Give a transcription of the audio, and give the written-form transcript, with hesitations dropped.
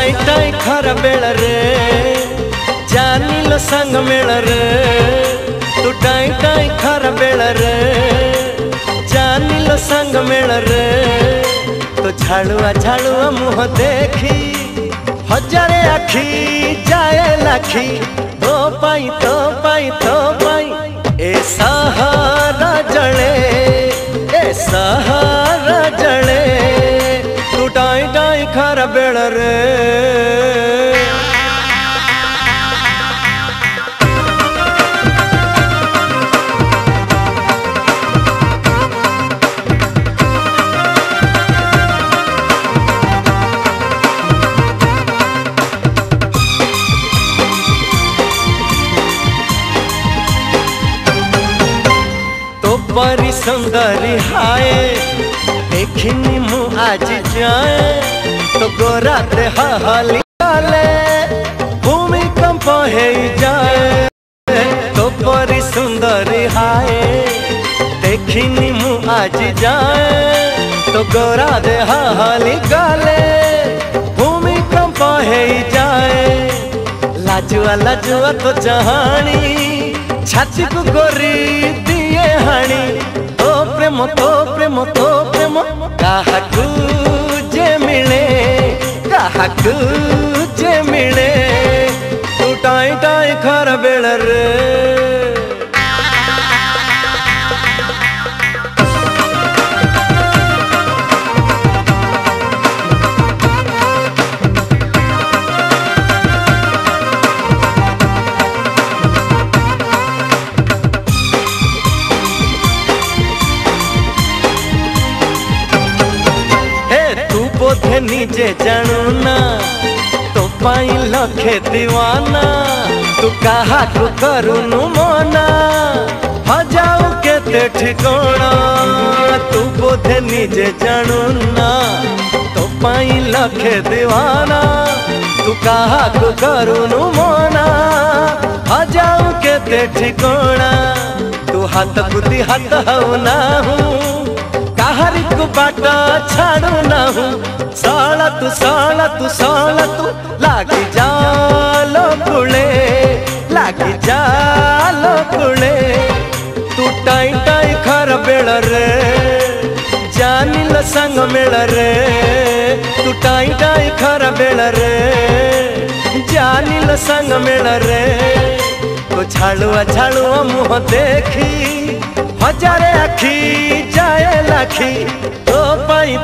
Tie tie खर bell रे जानिल संग मेल रे तू टाई टाई खर बेल रे जानिल संग मेल रे तो झाड़ुआ झाड़ुआ मुँह देखी हजारे आखी जाए लाखी तो पाई ए सहारा जड़े ए सहारा जड़े तू टाई टाई खर बेल रे। बड़ी सुंदरी हाय देखनी मु आज जाए तो गोरा दे हाली भूमिकंप है जाए तो बड़ी सुंदरी हाय देखनी मु आज जाए तो गोरा दे हाली गाले भूमिकंप है जाए लाजुआ लाजुआ तो जहानी छाती को गोरी दिए हानी तो प्रेम काहाकू जे मिले तू टाई टाई खर बेल रे। बोधे निजे जानू ना तो पाई लखे दीवाना तू कहा को करूनु मना हजाऊ के ठिकाना तू बोधे निजे जानू ना तो पाई लखे दीवाना तू कहा को करूनु मना हजाऊ के ठिकाना तू हाथ कुदी हाथ हऊ ना हूँ काहरी को बाटा छाड़ू ना हूँ साला तू लागी जालो कुले तू टाई टाई खर बेल रे जानिल संग मेल रे तू टाई टाई खर बेल रे जानिल संग मेल रे तो झाड़ुआ झाड़ुआ मुँह देखी हजारे आखी जाए लाखी तो पाई